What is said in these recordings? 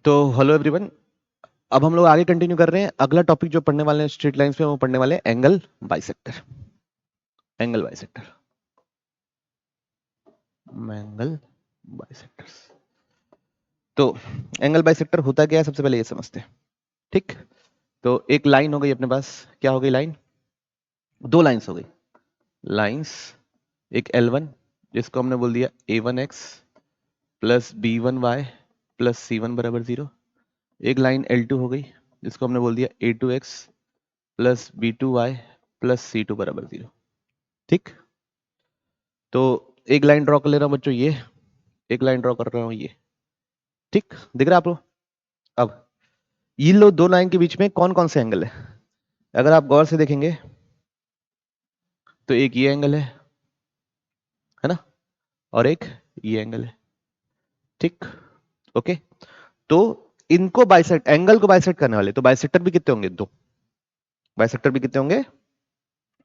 तो hello everyone. अब हम लोग आगे कंटिन्यू कर रहे हैं। अगला टॉपिक जो पढ़ने वाले हैं स्ट्रेट लाइंस पे, वो पढ़ने वाले हैं angle bisector. Angle bisector, angle bisectors. तो एंगल बाइसेक्टर होता क्या है, सबसे पहले ये समझते हैं। ठीक, तो एक लाइन हो गई अपने पास। क्या हो गई? लाइन, दो लाइंस हो गई। लाइंस, एक L1 जिसको हमने बोल दिया A1x plus B1y plus C1 बराबर 0। एक लाइन L2 हो गई जिसको हमने बोल दिया A2x plus B2y plus C2 बराबर 0। ठीक, तो एक लाइन ड्रॉ कर ले रहा हूं बच्चों, ये एक लाइन ड्रॉ कर रहा हूं, ये। ठीक, दिख रहा है आपको? अब ये लो, दो लाइन के बीच में कौन कौन से एंगल है? अगर आप गौर से देखेंगे तो एक ये एंगल है ना, और एक ये एंगल है। ठीक, ओके। तो इनको बाइसेक्ट, एंगल को बाइसेक्ट करने वाले, तो बाइसेक्टर भी कितने होंगे? दो। बाइसेक्टर भी कितने होंगे?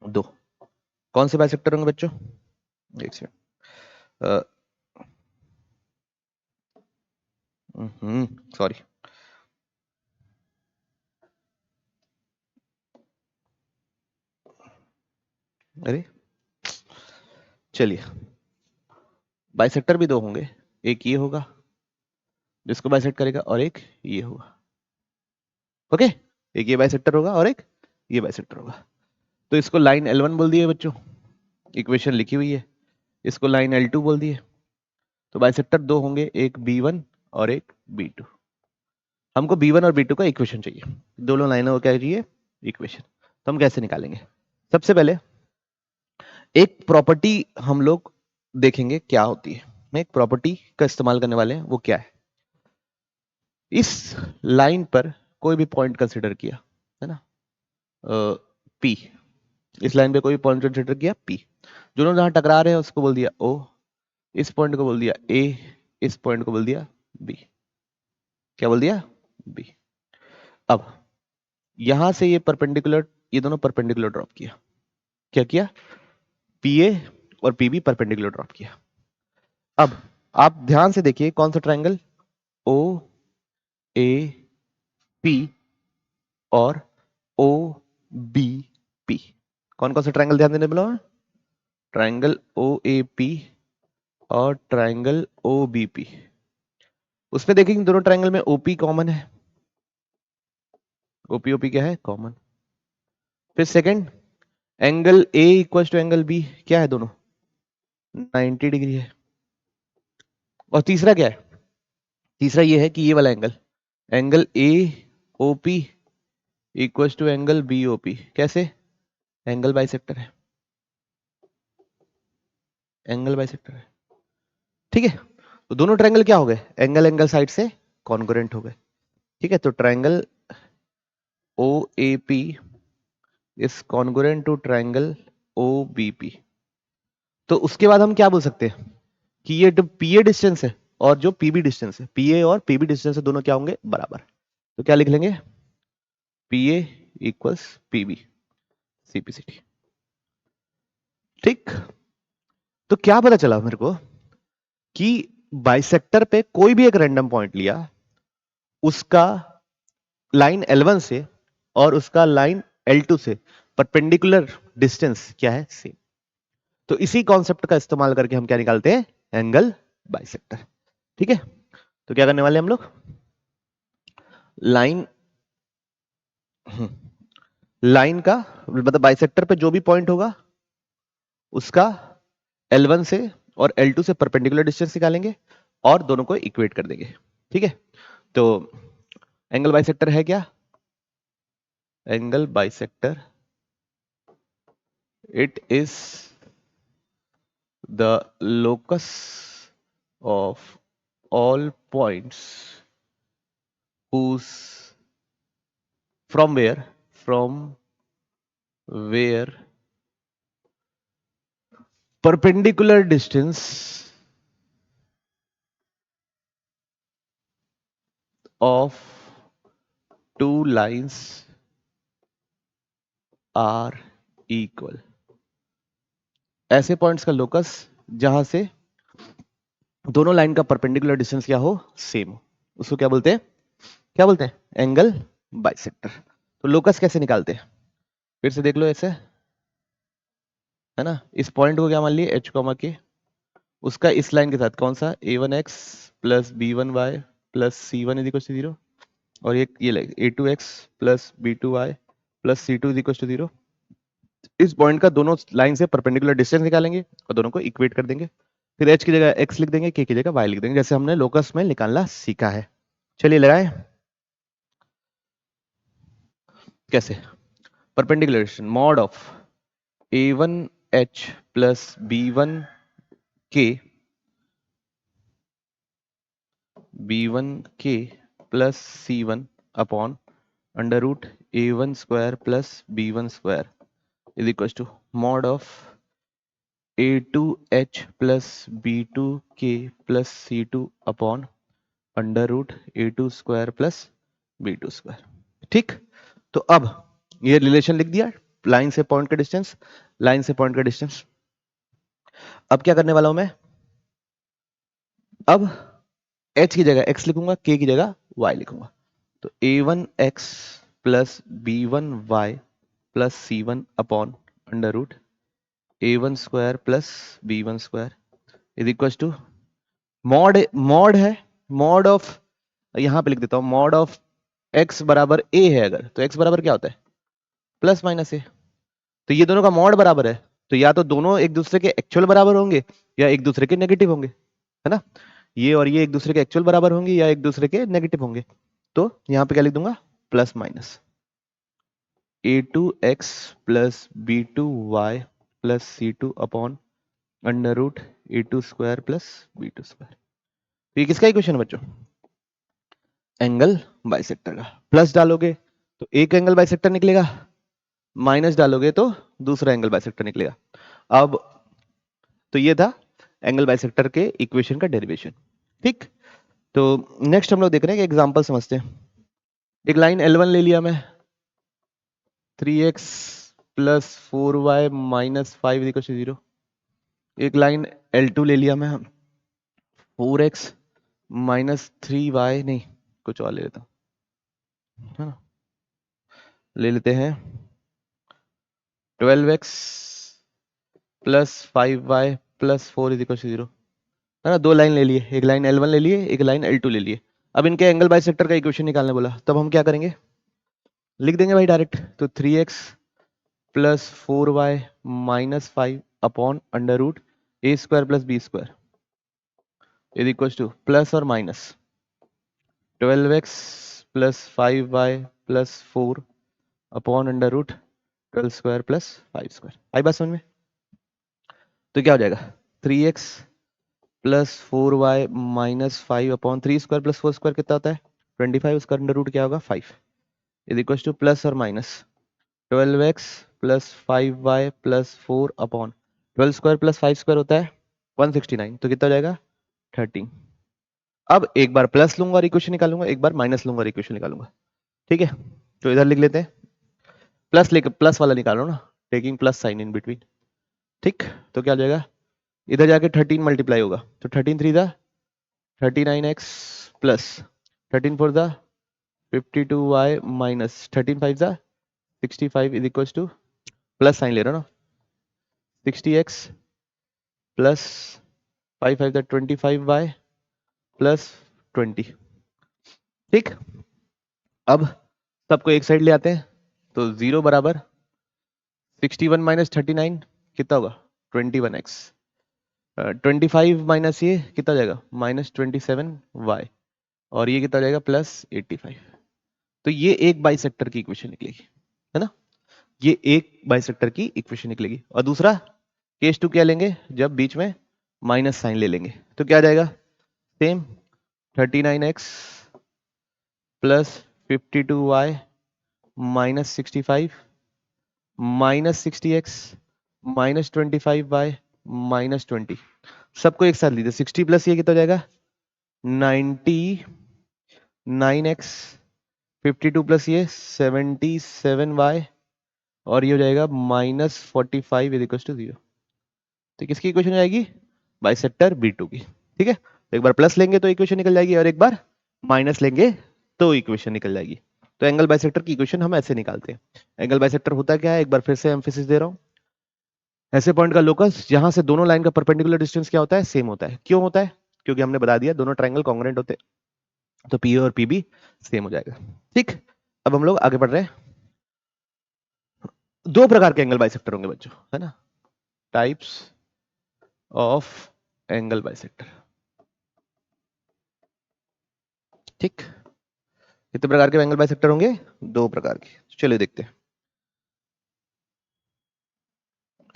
दो। कौन से बाइसेक्टर होंगे बच्चों? एक सेकंड, सॉरी। अरे चलिए, बाइसेक्टर भी दो होंगे। एक ये होगा जिसको बाइसेक्ट करेगा, और एक ये होगा। ओके, एक ये बाइसेक्टर होगा और एक ये बाइसेक्टर होगा। तो इसको लाइन L1 बोल दिए बच्चों, इक्वेशन लिखी हुई है। इसको लाइन L2 बोल दिए। तो बाइसेक्टर दो होंगे, एक B1 और एक B2। हमको B1 और B2 का इक्वेशन चाहिए। दोनों लाइनों को क्या चाहिए? इक्वेशन। तो हम कैसे निकालेंगे? सबसे पहले एक प्रॉपर्टी हम लोग देखेंगे क्या होती है। मैं एक प्रॉपर्टी का इस्तेमाल करने वाले हैं, वो क्या है? इस लाइन पर कोई भी पॉइंट कंसिडर किया, है ना, P। इस लाइन पे कोई पॉइंट कंसिडर किया P। दोनों जहां टकरा रहे हैं उसको बोल दिया O। इस पॉइंट को बोल दिया A, इस पॉइंट को बोल दिया B। क्या बोल दिया? B। अब यहां से ये परपेंडिकुलर, ये दोनों परपेंडिकुलर ड्रॉप किया। क्या किया? PA और PB परपेंडिकुलर ड्रॉप किया। अब आप ध्यान से देखिए, कौन सा ट्रायंगल? O A P और O B P। कौन कौन सा ट्रायंगल ध्यान देने बोला? ट्रायंगल O A P और ट्रायंगल O B P। उसमें देखेंगे दोनों ट्रायंगल में OP कॉमन है। OP OP क्या है? कॉमन। फिर second, angle A equal to angle B क्या है? दोनों 90 डिग्री है। और तीसरा क्या है? तीसरा ये है कि ये वाला angle, angle A OP equal to angle BOP। कैसे? एंगल बाइसेक्टर है, एंगल बाइसेक्टर है। ठीक है, तो दोनों ट्रायंगल क्या हो गए? एंगल एंगल साइड से कॉन्ग्रुएंट हो गए। ठीक है, तो triangle OAP is congruent to triangle OBP। तो उसके बाद हम क्या बोल सकते हैं कि ये जो PA डिस्टेंस है और जो PB डिस्टेंस है, PA और PB डिस्टेंस है, दोनों क्या होंगे? बराबर। तो क्या लिख लेंगे? PA equals PB CPCT। ठीक, तो क्या पता चला मेरे को कि बाइसेक्टर पे कोई भी एक रैंडम पॉइंट लिया, उसका लाइन L1 से और उसका लाइन L2 से परपेंडिकुलर डिस्टेंस क्या है? सेम। तो इसी कॉन्सेप्ट का इस्तेमाल करके हम क्या निकालते हैं? Angle bisector. ठीक है, तो क्या करने वाले हम लोग? लाइन, लाइन का मतलब बाइसेक्टर पे जो भी पॉइंट होगा उसका L1 से और L2 से परपेंडिकुलर डिस्टेंस निकालेंगे और दोनों को इक्वेट कर देंगे। ठीक है, तो एंगल बाइसेक्टर है क्या? Angle bisector, it is the locus of all points whose from where perpendicular distance of two lines are equal। ऐसे पॉइंट्स का लोकस जहां से दोनों लाइन का परपेंडिकुलर डिस्टेंस क्या हो? सेम हो, उसको क्या बोलते हैं? क्या बोलते हैं? Angle bisector. तो लोकस कैसे निकालते हैं? फिर से देख लो ऐसे, है ना, इस पॉइंट को क्या मान लिए? एच कॉमा के, उसका इस लाइन के साथ कौन सा? a1x plus b1y plus c1 is equal to 0, और ये line a2x plus b2y plus c2 is equal to 0। इस पॉइंट का दोनों लाइन से परपेंडिकुलर डिस्टेंस निकालेंगे और दोनों को इक्वेट कर देंगे। फिर h की जगह x लिख देंगे, k की जगह y लिख देंगे, जैसे हमने लोकस में निकालना सीखा है। चलिए लगाएं कैसे। Perpendicular distance mod of a1h plus b1k plus c1 upon under root a1 square plus b1 square is equal to mod of a2h plus b2k plus c2 upon under root a2 square plus b2 square. ठीक, तो अब ये relation लिख दिया, line से point का distance, line से point का डिस्टेंस। अब क्या करने वाला हूं मैं? अब h की जगह x लिखूंगा, k की जगह y लिखूंगा। तो a1x plus b1y plus c1 upon under root a1 square plus b1 square is equal to mod है, मॉड ऑफ, यहां पे लिख देता हूं मॉड ऑफ x बराबर a है अगर, तो x बराबर क्या होता है? Plus minus a। तो ये दोनों का मॉड बराबर है, तो या तो दोनों एक दूसरे के एक्चुअल बराबर होंगे या एक दूसरे के नेगेटिव होंगे, है ना। ये और ये एक दूसरे के एक्चुअल बराबर होंगे या एक दूसरे के नेगेटिव होंगे। तो यहां पे क्या लिख दूंगा? Plus minus a2x plus b2y plus c2 upon under root a2 square plus b2 square. तो ये किसका इक्वेशन है बच्चों? एंगल बाइसेक्टर का। प्लस डालोगे तो एक एंगल बाइसेक्टर निकलेगा, माइनस डालोगे तो दूसरा एंगल बाइसेक्टर निकलेगा। अब तो ये था एंगल बाइसेक्टर के इक्वेशन का डेरिवेशन। ठीक, तो नेक्स्ट हम लोग देख रहे हैं कि एग्जांपल समझते हैं। एक लाइन L1 ले लिया मैं, 3x plus 4y minus 5 equal to 0। एक लाइन L2 ले लिया मैं, 4x माइनस 3y, नहीं कुछ और ले लेता हूँ, है ना, ले लेते हैं 12x plus 5y plus 4 is equal to 0, है ना। दो लाइन ले लिए, एक लाइन L1 ले लिए, एक लाइन L2 ले लिए। अब इनके एंगल बाइसेक्टर का इक्वेशन निकालने बोला, तब हम क्या करेंगे? लिख देंगे भाई डायरेक्ट। तो 3x plus 4y minus 5 upon under root A square plus B square is equal to plus और minus 12x plus 5y plus 4 upon under root 12 square plus 5 square. आई बात समझ में? तो क्या हो जाएगा? 3x plus 4y minus 5 upon 3 square plus 4 square कितना होता है? 25। उसका अंडर रूट क्या होगा? 5 इज इक्वल टू प्लस और minus 12x plus 5y plus 4 upon 12 square plus 5 square होता है 169। तो कितना हो जाएगा? 13। अब एक बार प्लस लूंगा और इक्वेशन निकालूंगा, एक बार माइनस लूंगा और इक्वेशन निकालूंगा। ठीक है, तो इधर लिख लेते हैं, प्लस लेकर प्लस वाला निकालो ना, taking plus sign in between. ठीक, तो क्या हो जाएगा? इधर जाके 13 मल्टीप्लाई होगा, तो 13 3 दा 39x प्लस 13 4 दा 52y माइनस 13 5 दा 65 is equal to, plus sign ले रहा हूँ ना, 60x प्लस 5 5 दा 25y प्लस 20। ठीक, अब सबको एक साइड ले आते हैं, तो 0 बराबर 61 माइनस 39 कितना होगा? 21x। 25 माइनस ये कितना हो जाएगा? माइनस 27y, और ये कितना हो जाएगा? प्लस 85। तो ये एक बाइसेक्टर की इक्वेशन निकलेगी, है ना। ये एक बाइसेक्टर की इक्वेशन निकलेगी। और दूसरा केस 2 क्या लेंगे? जब बीच में माइनस साइन ले लेंगे, तो क्या आ जाएगा? Same 39x plus 52y minus 65 minus 60x minus 25y minus 20। सबको एक साथ लीजिए, 60 प्लस ये कितना हो जाएगा? 99x 52 प्लस ये 77y, और ये हो जाएगा माइनस 45 इज इक्वल टू 0। तो किसकी इक्वेशन हो जाएगी? बाइसेक्टर B2 की। ठीक है, तो एक बार प्लस लेंगे तो इक्वेशन निकल जाएगी, और एक बार माइनस लेंगे तो इक्वेशन निकल जाएगी। तो एंगल बाइसेक्टर की इक्वेशन हम ऐसे निकालते हैं। एंगल बाइसेक्टर होता क्या है, एक बार फिर से एम्फेसिस दे रहा हूं, ऐसे पॉइंट का लोकस जहां से दोनों लाइन का परपेंडिकुलर डिस्टेंस क्या होता है, सेम होता है। क्यों होता है? क्योंकि हमने बता दिया दोनों ट्रायंगल कॉन्ग्रुएंट होते हैं, तो पी और पी बी सेम हो जाएगा। ठीक, अब हम लोग आगे बढ़ रहे हैं। दो प्रकार के एंगल बाइसेक्टर होंगे बच्चों, है ना, टाइप्स ऑफ एंगल बाइसेक्टर। ठीक, कितने प्रकार के एंगल बाइसेक्टर होंगे? दो प्रकार के। चलिए देखते हैं।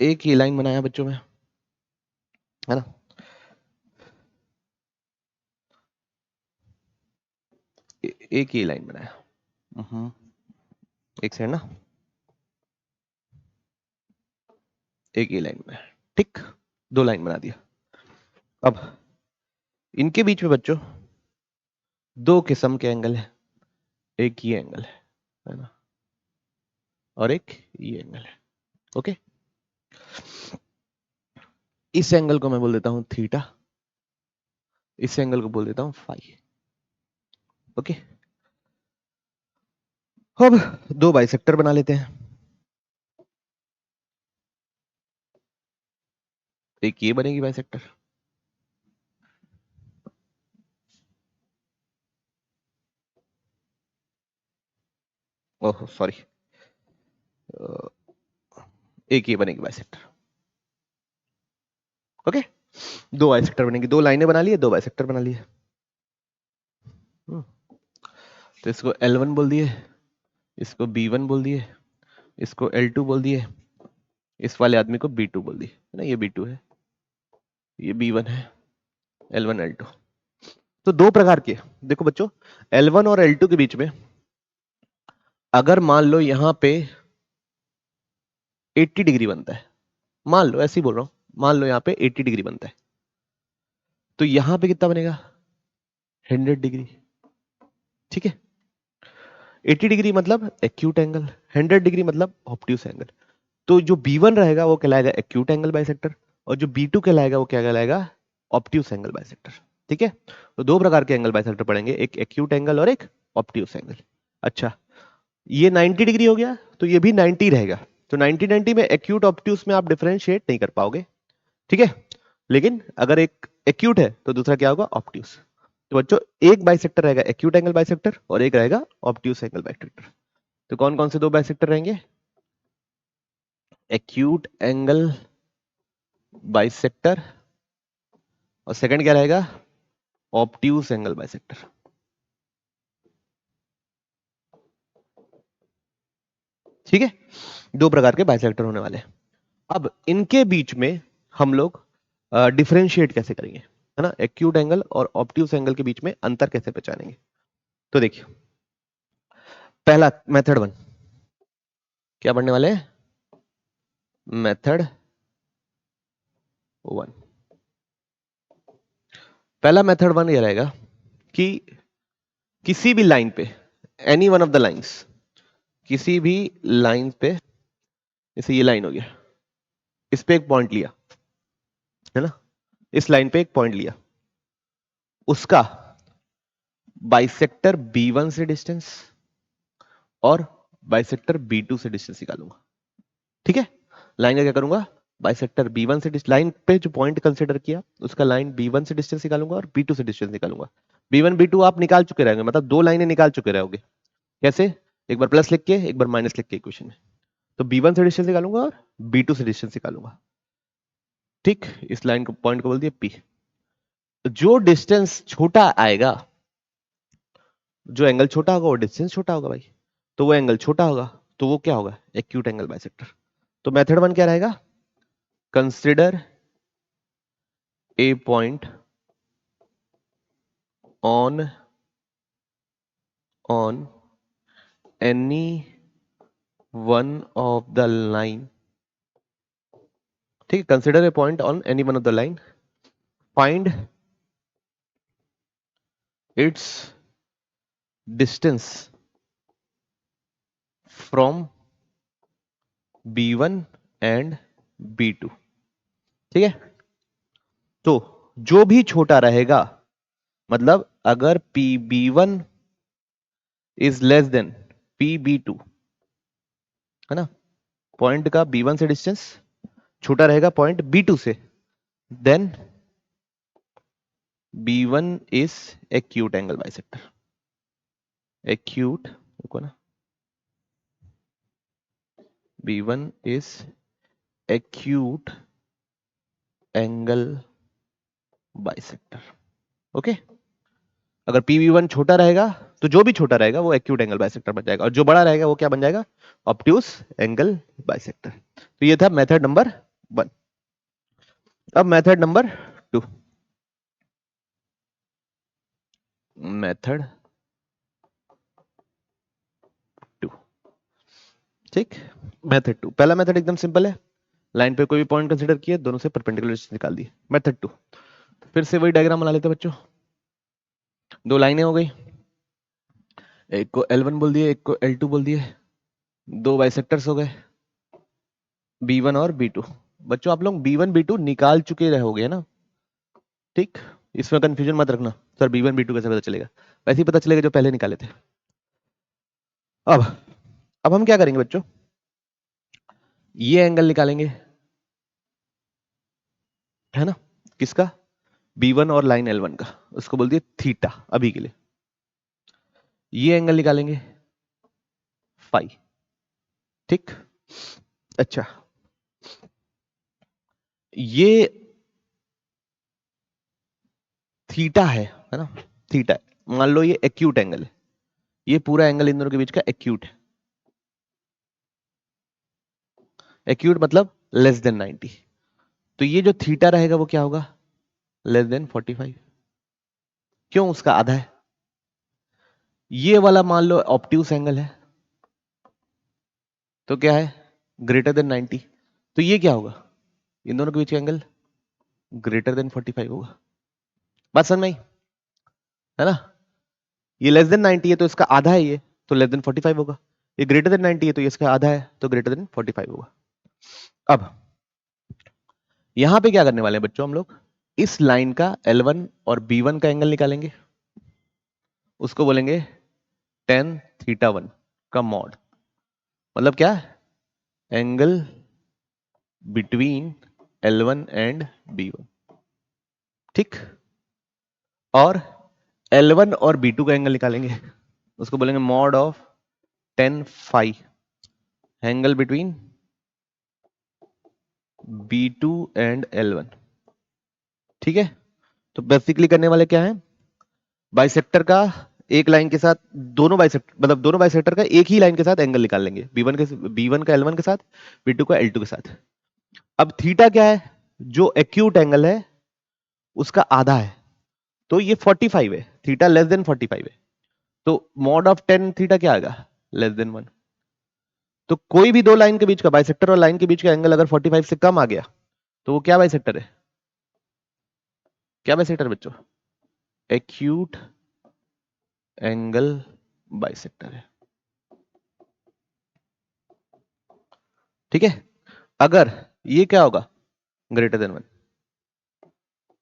एक ये लाइन बनाया बच्चों में, है ना, एक ये लाइन बनाया। एक सेकंड ना, एक ये लाइन बनाया। ठीक, दो लाइन बना दिया। अब इनके बीच में बच्चों दो किस्म के एंगल है, एक ये एंगल है ना, और एक ये एंगल है। ओके, इस एंगल को मैं बोल देता हूं थीटा, इस एंगल को बोल देता हूं फाई। ओके, अब दो बाइसेक्टर बना लेते हैं। एक ये बनेगी बाइसेक्टर, ओह सॉरी, एक ये बनेगी बाइसेक्टर। ओके, दो बाइसेक्टर बनेगी, दो लाइनें बना लिए, दो बाइसेक्टर बना लिए। तो इसको L1 बोल दिए, इसको B1 बोल दिए, इसको L2 बोल दिए, इस वाले आदमी को B2 बोल दिए, है ना, ये B2 है, ये B1 है, L1 L2। तो दो प्रकार के, देखो बच्चों, L1 और L2 के बीच में अगर मान लो यहां पे 80 डिग्री बनता है, मान लो, ऐसे ही बोल रहा हूं, मान लो यहां पे 80 डिग्री बनता है, तो यहां पे कितना बनेगा? 100 डिग्री। ठीक है, 80 डिग्री मतलब एक्यूट एंगल, 100 डिग्री मतलब ऑब्ट्यूस एंगल। तो जो B1 रहेगा वो कहलाएगा एक्यूट एंगल बाइसेक्टर, और जो B2 कहलाएगा वो क्या कहलाएगा? Obtuse angle bisector. ठीक है, तो दो प्रकार के एंगल बाइसेक्टर पड़ेंगे, एक एक्यूट एंगल और एक ऑब्ट्यूस एंगल। अच्छा, ये 90 डिग्री हो गया, तो ये भी 90 रहेगा। तो 90 90 में एक्यूट ऑब्ट्यूस में आप डिफरेंशिएट नहीं कर पाओगे। ठीक है, लेकिन अगर एक एक्यूट है तो दूसरा क्या होगा? ऑब्ट्यूस। तो बच्चों एक बाइसेक्टर रहेगा एक्यूट एंगल बाइसेक्टर और एक रहेगा ऑब्ट्यूस एंगल बाइसेक्टर। तो कौन कौन से दो बाइसेक्टर रहेंगे? एक्यूट एंगल बाइसेक्टर, और सेकंड क्या रहेगा? Obtuse angle bisector. ठीक है, दो प्रकार के बाइसेक्टर होने वाले हैं। अब इनके बीच में हम लोग डिफरेंशिएट कैसे करेंगे, है ना, एक्यूट एंगल और ऑब्ट्यूस एंगल के बीच में अंतर कैसे पहचानेंगे? तो देखिए, पहला मेथड 1 क्या पढ़ने वाले हैं? मेथड 1। पहला मेथड 1 ये रहेगा कि किसी भी लाइन पे, any one of the lines, किसी भी लाइन पे, जैसे ये लाइन हो गया, इस पे एक पॉइंट लिया, है ना, इस लाइन पे एक पॉइंट लिया, उसका बाइसेक्टर B1 से डिस्टेंस और बाइसेक्टर B2 से डिस्टेंस निकालूंगा। ठीक है, लाइन का क्या करूंगा? बाइसेक्टर B1 से, लाइन पे जो पॉइंट कंसीडर किया उसका लाइन B1 से डिस्टेंस निकालूंगा और B2 से डिस्टेंस निकालूंगा। B1 B2 आप निकाल चुके रहेंगे, मतलब दो लाइनें निकाल चुके रहोगे। कैसे? एक बार प्लस लिख के एक बार माइनस लिख के इक्वेशन में। तो B1 से डिस्टेंस निकालूंगा और B2 से डिस्टेंस निकालूंगा। ठीक, इस लाइन को, पॉइंट को बोल दिया P। जो डिस्टेंस छोटा आएगा, जो एंगल छोटा होगा वो डिस्टेंस छोटा होगा भाई, तो वो एंगल छोटा होगा, तो वो क्या होगा? Acute angle bisector. तो मेथड 1 क्या रहेगा? Consider a point on any one of the line. ठीक है, consider a point on any one of the line, find its distance from B1 and B2। ठीक है, तो जो भी छोटा रहेगा, मतलब अगर B1 is less than P B two, है ना, पॉइंट का B1 से डिस्टेंस छोटा रहेगा पॉइंट B2 से, then B1 is acute angle bisector. Acute, रुको ना, B1 is acute angle bisector. Okay, अगर PB1 छोटा रहेगा तो जो भी छोटा रहेगा वो एक्यूट एंगल बाइसेक्टर बन जाएगा, और जो बड़ा रहेगा वो क्या बन जाएगा, ऑब्ट्यूस एंगल बाइसेक्टर। तो ये था मेथड नंबर 1। अब मेथड नंबर 2, मेथड 2, ठीक। मेथड 2, पहला मेथड एकदम सिंपल है, लाइन पे कोई भी पॉइंट कंसीडर किए, दोनों से परपेंडिकुलर डिस्टेंस निकाल दिए। मेथड 2, फिर से वही डायग्राम बना लेते हैं बच्चों। दो लाइनें हो गई, एक को L1 बोल दिए, एक को L2 बोल दिए, दो बाइसेक्टर्स हो गए B1 और B2। बच्चों आप लोग B1 B2 निकाल चुके रहोगे ना, ठीक, इसमें कंफ्यूजन मत रखना सर B1 B2 कैसे पता चलेगा, वैसे ही पता चलेगा जो पहले निकाले थे। अब हम क्या करेंगे बच्चों, ये एंगल निकालेंगे, है ना, किसका, B1 और लाइन L1 का, उसको बोल दिए थीटा अभी के लिए। ये एंगल निकालेंगे फाई, ठीक। अच्छा, ये थीटा है ना, थीटा है, मान लो ये एक्यूट एंगल है, ये पूरा एंगल इन दोनों के बीच का एक्यूट है। एक्यूट मतलब लेस देन 90, तो ये जो थीटा रहेगा वो क्या होगा, लेस देन 45। क्यों, उसका आधा है। ये वाला मान लो ऑब्ट्यूस एंगल है, तो क्या है, ग्रेटर देन 90, तो ये क्या होगा, इन दोनों के बीच का एंगल ग्रेटर देन 45 होगा। बात समझ में आई, है ना, ये लेस देन 90 है तो इसका आधा है, ये तो लेस देन 45 होगा, ये ग्रेटर देन 90 है तो ये इसका आधा है तो ग्रेटर देन 45 होगा। अब यहां पे क्या करने वाले हैं बच्चों, हम लोग इस लाइन का L1 और B1 का एंगल निकालेंगे, उसको बोलेंगे tan θ1 का मॉड, मतलब क्या, angle between L1 and B1, ठीक। और L1 और B2 का एंगल निकालेंगे, उसको बोलेंगे mod of tan phi, angle between B2 and L1, ठीक है। तो बेसिकली करने वाले क्या है, बाइसेक्टर का एक लाइन के साथ दोनों बाइसेक्टर, मतलब दोनों बाइसेक्टर का एक ही लाइन के साथ एंगल निकाल लेंगे, B1 का L1 के साथ, B2 का L2 के साथ। अब थीटा क्या है, जो एक्यूट एंगल है उसका आधा है, तो ये 45 है, थीटा लेस देन 45 है, तो मॉड ऑफ tan थीटा क्या आएगा, लेस देन 1। तो कोई भी दो लाइन के बीच का, बाइसेक्टर और लाइन के बीच का एंगल अगर 45 से कम आ गया तो वो क्या बाइसेक्टर है, क्या बाइसेक्टर बच्चों, एक्यूट एंगल बाइसेक्टर है, ठीक है। अगर ये क्या होगा, ग्रेटर देन 1,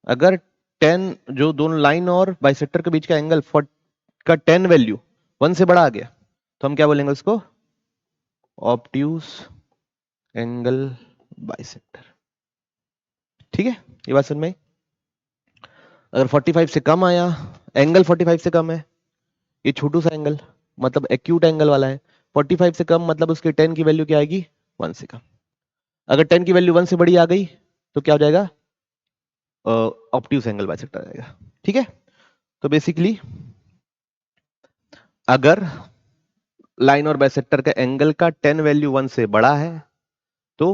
अगर 10 जो दोनों लाइन और बाइसेक्टर के बीच का एंगल का 10 वैल्यू 1 से बड़ा आ गया तो हम क्या बोलेंगे उसको, ऑब्ट्यूस एंगल बाइसेक्टर, ठीक है। ये बात समझ में आई? अगर 45 से कम आया, एंगल 45 से कम है, ये छोटू सा एंगल मतलब एक्यूट एंगल वाला है, 45 से कम मतलब उसके 10 की वैल्यू क्या आएगी, 1 से कम। अगर 10 की वैल्यू 1 से बड़ी आ गई तो क्या हो जाएगा, ऑब्ट्यूस एंगल बाइसेक्टर आएगा, ठीक है। तो बेसिकली अगर लाइन और बाइसेक्टर का एंगल का 10 वैल्यू 1 से बड़ा है तो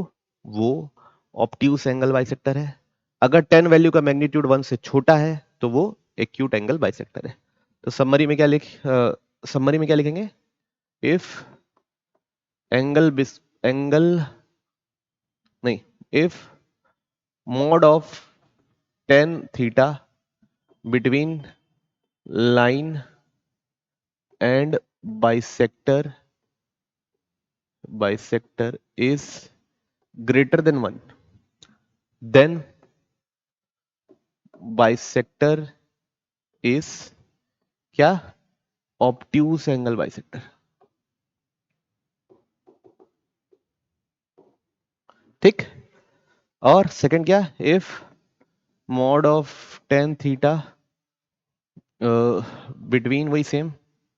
वो ऑब्ट्यूस एंगल बाइसेक्टर है, अगर 10 वैल्यू का मैग्नीट्यूड 1 से छोटा है तो वो एक्यूट एंगल बाइसेक्टर है। तो समरी में क्या लिखेंगे, इफ एंगल एंगल नहीं, if mod of tan theta between line and bisector is greater than 1, then bisector is क्या, ऑब्ट्यूज एंगल बाइसेक्टर। ठीक। और सेकंड क्या, if mod of tan theta between वही same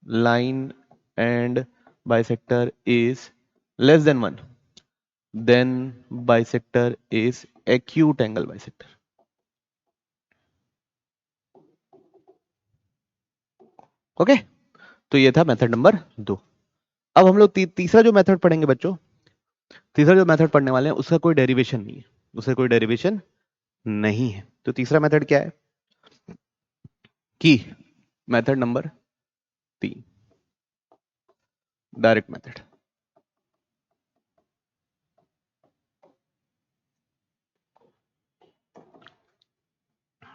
line and bisector is less than 1, then bisector is acute angle bisector। Okay तो ये था method number 2। अब हम लोग तीसरा जो मेथड पढ़ेंगे बच्चों, तीसरा जो मेथड पढ़ने वाले हैं उसका कोई डेरिवेशन नहीं है, उसका कोई डेरिवेशन नहीं है। तो तीसरा मेथड क्या है कि method number 3, direct method.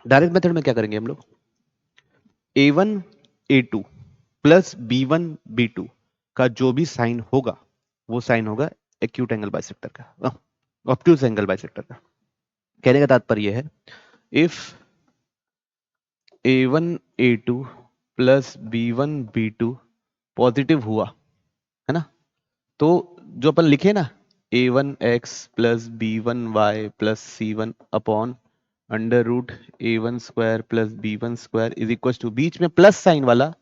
Direct method में क्या करेंगे हम लोग, a1 a2 plus b1 b2 का जो भी साइन होगा वो साइन होगा एक्यूट एंगल बाइसेक्टर का, ऑब्ट्यूज एंगल बाइसेक्टर का। कहने का तात्पर्य है if a1 a2 plus b1 b2 positive हुआ है ना, तो जो अपन लिखे ना a1x plus b1y plus c1 upon under root a1 square plus b1 square is equal to बीच में प्लस साइन वाला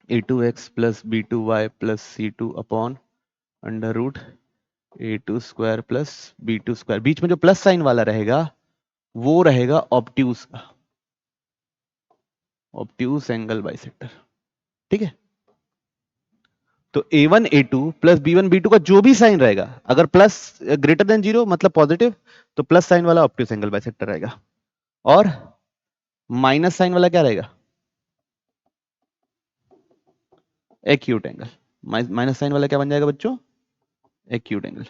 a2x plus b2y plus c2 upon under root a2 square plus b2 square, बीच में जो plus sign वाला रहेगा वो रहेगा ऑब्ट्यूज का, ऑब्ट्यूज एंगल बाइसेक्टर। ठीक है, तो a1 a2 plus b1 b2 का जो भी साइन रहेगा, अगर प्लस ग्रेटर देन 0 मतलब पॉजिटिव, तो प्लस साइन वाला ऑब्ट्यूज एंगल बाइसेक्टर रहेगा, और माइनस साइन वाला क्या रहेगा, एक्यूट एंगल। माइनस साइन वाला क्या बन जाएगा बच्चों, एक्यूट एंगल।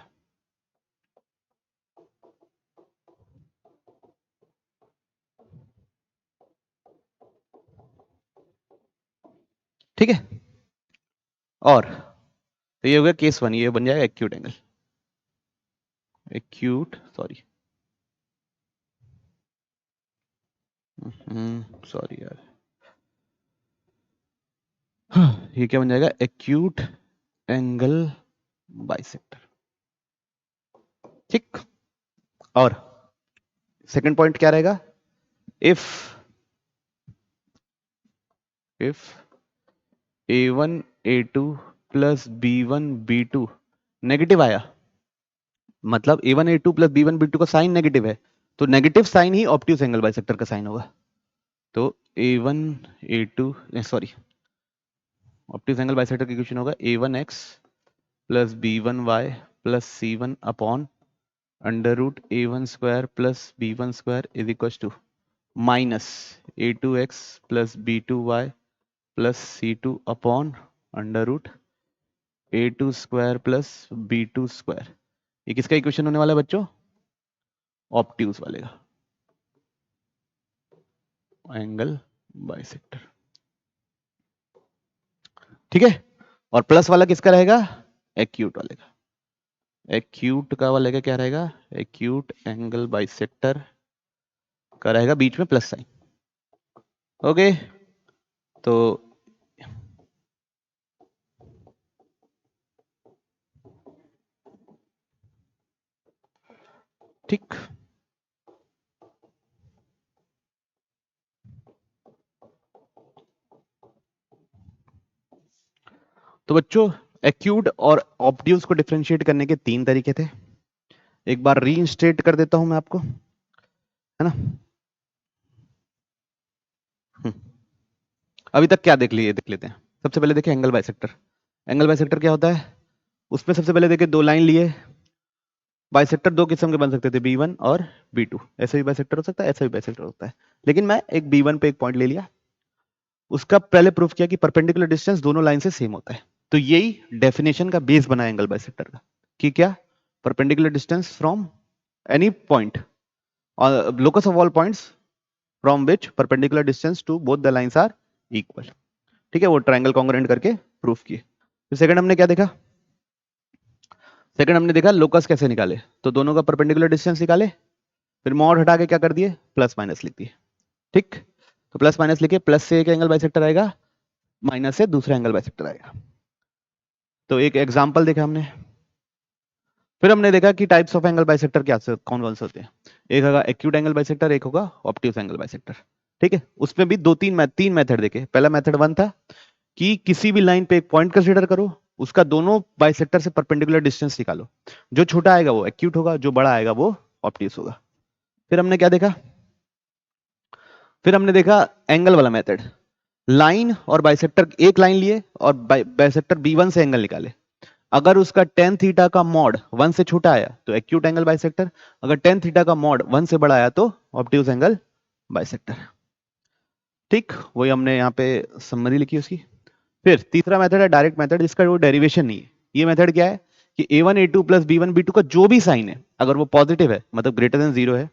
ठीक है, और तो ये हो गया केस 1, ये बन जाएगा acute angle, acute sorry sorry यार, ये क्या बन जाएगा, एक्यूट एंगल बाइसेक्टर। ठीक, और सेकंड पॉइंट क्या रहेगा, if a1 a2 plus b1 b2 negative आया, मतलब a1 a2 plus b1 b2 का साइन नेगेटिव है, तो नेगेटिव साइन ही ऑब्ट्यूज एंगल बाइसेक्टर का साइन होगा। तो a1 a2 sorry, obtuse angle bisector की इक्वेशन होगा a1x plus b1y plus c1 upon under root a1 square plus b1 square is equal to minus a2x plus b2y plus c2 upon under root a2 square plus b2 square. ये किसका equation होने वाला है बच्चों, obtuse वाले का, angle bisector. ठीक है, और प्लस वाला किसका रहेगा, एक्यूट वाले का, एक्यूट का वाले का क्या रहेगा, एक्यूट एंगल बाइसेक्टर का रहेगा बीच में प्लस साइन। ओके, तो ठीक, तो बच्चों एक्यूट और ऑब्ट्यूज को डिफरेंशिएट करने के 3 तरीके थे, एक बार रीइंस्टेट कर देता हूं मैं आपको, है ना। अभी तक क्या देख लिए, देख लेते हैं। सबसे पहले देखिए एंगल बाइसेक्टर। एंगल बाइसेक्टर क्या होता है, उसमें सबसे पहले देखिए 2 लाइन लिए, बाइसेक्टर 2 किस्म के बन सकते थे, B1 और B2, ऐसे भी बाइसेक्टर हो सकता है, ऐसा भी बाइसेक्टर होता है, लेकिन मैं एक B1 पे एक पॉइंट ले लिया, उसका पहले प्रूफ किया कि परपेंडिकुलर डिस्टेंस दोनों लाइन से सेम होता है। तो यही डेफिनेशन का बेस बना एंगल बाइसेक्टर का, कि क्या, perpendicular distance from any point, locus of all points from which perpendicular distance to both the lines are equal. ठीक है, वो ट्रायंगल कॉन्ग्रुएंट करके प्रूफ किए। तो सेकंड हमने क्या देखा, सेकंड हमने देखा लोकस कैसे निकाले, तो दोनों का परपेंडिकुलर डिस्टेंस निकाले, फिर मॉड हटा के क्या कर दिए, प्लस माइनस लिख दिए। ठीक, तो प्लस माइनस लिखे, प्लस से एक एंगल बाइसेक्टर आएगा, माइनस से दूसरा एंगल बाइसेक्टर आएगा। तो एक एग्जांपल देखा हमने, फिर हमने देखा कि टाइप्स ऑफ एंगल बाइसेक्टर क्या कौन कौन से होते हैं। एक होगा एक्यूट एंगल बाइसेक्टर, एक होगा ऑब्ट्यूज एंगल बाइसेक्टर। ठीक है, उसमें भी तीन मेथड देखे। पहला मेथड 1 था कि किसी भी लाइन पे एक पॉइंट कंसीडर करो, उसका दोनों बाइसेक्टर से परपेंडिकुलर डिस्टेंस निकालो, जो छोटा आएगा वो एक्यूट होगा, जो बड़ा आएगा वो ऑब्ट्यूज होगा। फिर हमने क्या देखा, फिर हमने देखा एंगल वाला मेथड, लाइन और बाइसेक्टर, एक लाइन लिए और बाइसेक्टर B1 से एंगल निकाले, अगर उसका tan थीटा का मॉड 1 से छोटा आया तो एक्यूट एंगल बाइसेक्टर, अगर tan थीटा का मॉड 1 से बड़ा आया तो ऑब्ट्यूज एंगल बाइसेक्टर। ठीक, वही हमने यहाँ पे समरी लिखी उसकी। फिर तीसरा मेथड है डायरेक्ट मेथड, जिसका वो डेरिवेशन नहीं है। ये मेथड क्या है कि A1 A2 plus B1 B2 का जो भी साइन है, अगर वो पॉजिटिव है मतलब ग्रेटर देन 0 है,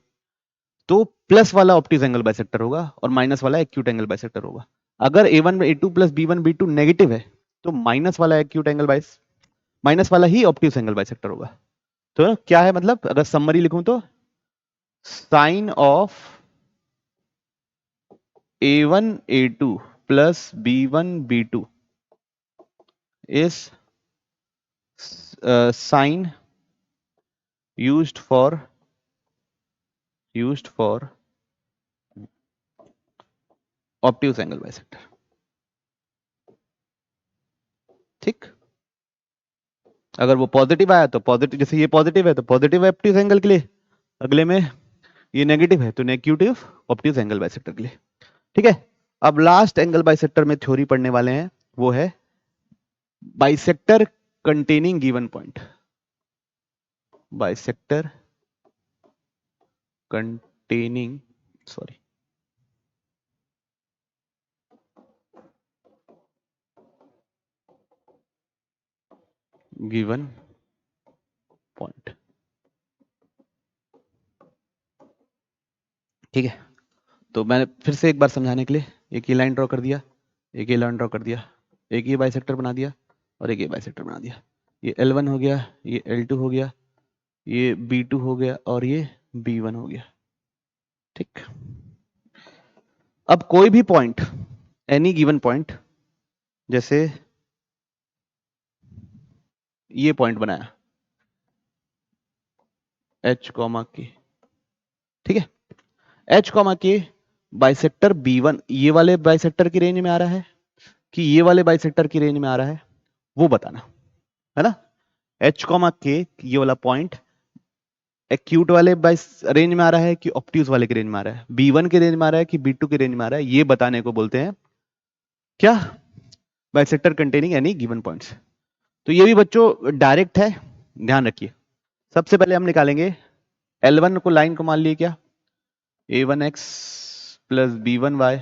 तो प्लस वाला ऑब्ट्यूज एंगल बाइसेक्टर होगा और माइनस वाला एक्यूट एंगल बाइसेक्टर होगा। अगर A1 A2 plus B1 B2 negative है तो माइनस वाला एक्यूट एंगल माइनस वाला ही ऑब्ट्यूज एंगल बाइसेक्टर होगा। तो क्या है मतलब, अगर समरी लिखूं तो sign of A1 A2 plus B1 B2 is sign used for obtuse angle bisector। ठीक, अगर वो पॉजिटिव आया तो पॉजिटिव, जैसे ये पॉजिटिव है तो पॉजिटिव ऑब्ट्यूज एंगल के लिए, अगले में ये नेगेटिव है तो नेगेटिव ऑब्ट्यूज एंगल बाइसेक्टर के लिए। ठीक है, अब लास्ट एंगल बाइसेक्टर में थ्योरी पढ़ने वाले हैं, वो है bisector containing given point. Bisector containing given point. ठीक है, तो मैंने फिर से एक बार समझाने के लिए एक ये लाइन ड्रॉ कर दिया, एक ये लाइन ड्रॉ कर दिया, एक ये बाइसेक्टर बना दिया और एक ये बाइसेक्टर बना दिया। ये L1 हो गया, ये L2 हो गया, ये B2 हो गया और ये B1 हो गया। ठीक, अब कोई भी पॉइंट, एनी गिवन पॉइंट, जैसे ये पॉइंट बनाया H कॉमा के, ठीक है, H कॉमा के बाइसेक्टर B1 ये वाले बाइसेक्टर की रेंज में आ रहा है कि ये वाले बाइसेक्टर की रेंज में आ रहा है, वो बताना है ना। H कॉमा के ये वाला पॉइंट एक्यूट वाले रेंज में आ रहा है कि ऑब्ट्यूज वाले के रेंज में आ रहा है, B1 के रेंज में आ रहा है कि B2 के रेंज में आ रहा है, ये बताने को बोलते हैं क्या, bisector containing any given points. तो ये भी बच्चों डायरेक्ट है, ध्यान रखिए। सबसे पहले हम निकालेंगे L1 को, लाइन को मान लिए क्या, A1x plus B1y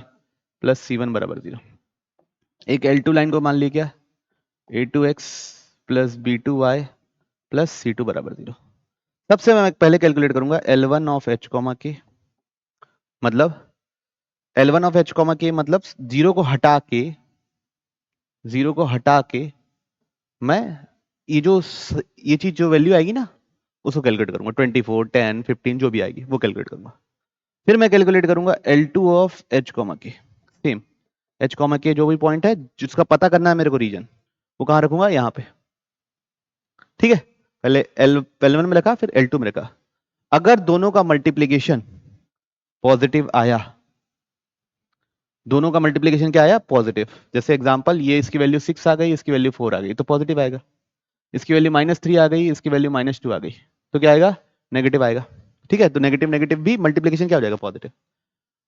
plus C1 बराबर 0। एक L2 लाइन को मान लिए क्या, A2x plus B2y plus C2 बराबर 0। सबसे मैं पहले कैलकुलेट करूंगा L1 ऑफ H कॉमा के, मतलब L1 ऑफ H कॉमा के मतलब जीरो को हटा के मैं ये चीज जो वैल्यू आएगी ना उसको कैलकुलेट करूंगा, 24 10 15 जो भी आएगी वो कैलकुलेट करूंगा। फिर मैं कैलकुलेट करूंगा L2 ऑफ H कॉमा के, सेम H कॉमा के जो भी पॉइंट है जिसका पता करना है मेरे को रीजन, वो कहां रखूंगा, यहाँ पे। ठीक है, पहले L1 में रखा, फिर L2 में रखा। अगर दोनों का मल्टीप्लीकेशन पॉजिटिव आया, दोनों का मल्टीप्लीकेशन क्या आया, पॉजिटिव, जैसे एग्जांपल ये इसकी वैल्यू 6 आ गई, इसकी वैल्यू 4 आ गई तो पॉजिटिव आएगा, इसकी वैल्यू -3 आ गई, इसकी वैल्यू -2 आ गई तो क्या आएगा, नेगेटिव आएगा। ठीक है, तो नेगेटिव नेगेटिव भी मल्टीप्लीकेशन क्या हो जाएगा, पॉजिटिव।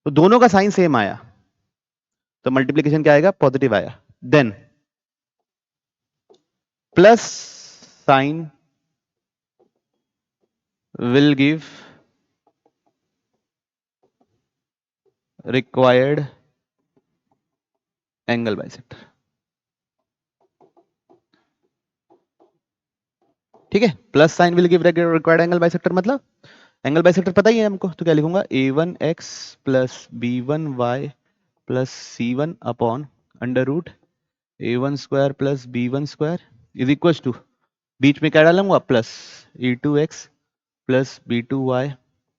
तो दोनों का साइन सेम आया तो मल्टीप्लीकेशन क्या आएगा, पॉजिटिव आया। Then plus sign will give required angle bisector. ठीक है, plus sign will give required angle bisector मतलब एंगल बाइसेक्टर पता ही है हमको, तो क्या लिखूंगा, A1x plus B1y plus C1 upon under root A1 square plus B1 square is equal to, बीच में क्या डालूंगा, plus E2x plus B2y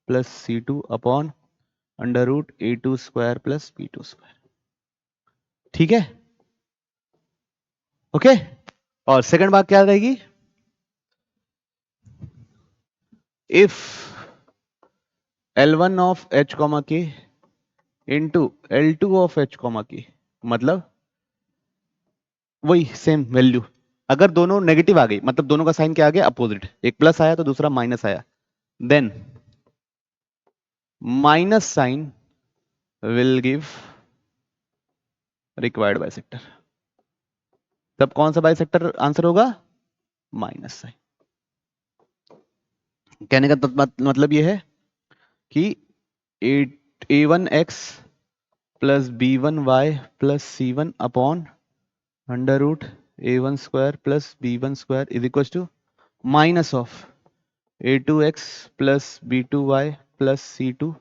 plus C2 upon under root a2 square plus b2 square. ठीक है, ओके। और second बात क्या रहेगी, if L1 of h comma k into L2 of h comma k, मतलब वही सेम वैल्यू, अगर दोनों नेगेटिव आ गई, मतलब दोनों का साइन क्या आ गया, अपोजिट, एक प्लस आया तो दूसरा माइनस आया, then minus sign will give required bisector. तब कौन सा बाइसेक्टर आंसर होगा, माइनस साइन। कहने का मतलब यह है कि a1x plus b1y plus c1 upon under root a1 square plus b1 square is equal to minus of a2x plus b2y plus c2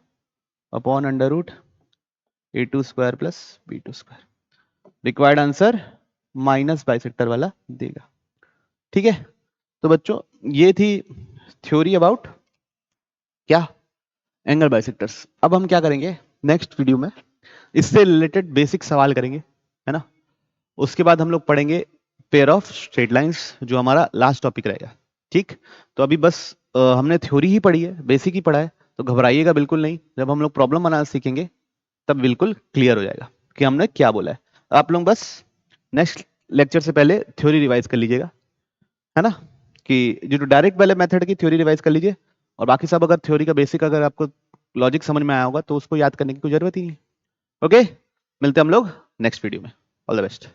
upon under root a2 square plus b2 square. Required answer minus bisector वाला देगा। ठीक है, तो बच्चों ये थी theory about क्या, angle bisectors. अब हम क्या करेंगे नेक्स्ट वीडियो में, इससे रिलेटेड बेसिक सवाल करेंगे, है ना। उसके बाद हम लोग पढ़ेंगे पेयर ऑफ स्ट्रेट लाइंस, जो हमारा लास्ट टॉपिक रहेगा। ठीक, तो अभी बस हमने थ्योरी ही पढ़ी है, बेसिक ही पढ़ा है, तो घबराइएगा बिल्कुल नहीं। जब हम लोग प्रॉब्लम बनाना सीखेंगे तब बिल्कुल क्लियर हो जाएगा कि हमने क्या बोला है। आप लोग बस नेक्स्ट लेक्चर से पहले थ्योरी रिवाइज कर लीजिएगा, है ना, कि जो डायरेक्ट वाले मेथड की थ्योरी रिवाइज कर लीजिए, और बाकी सब अगर थ्योरी का बेसिक अगर आपको लॉजिक समझ में आया होगा तो उसको याद करने की कोई जरूरत ही नहीं। ओके, मिलते हैं हम लोग नेक्स्ट वीडियो में। All the best.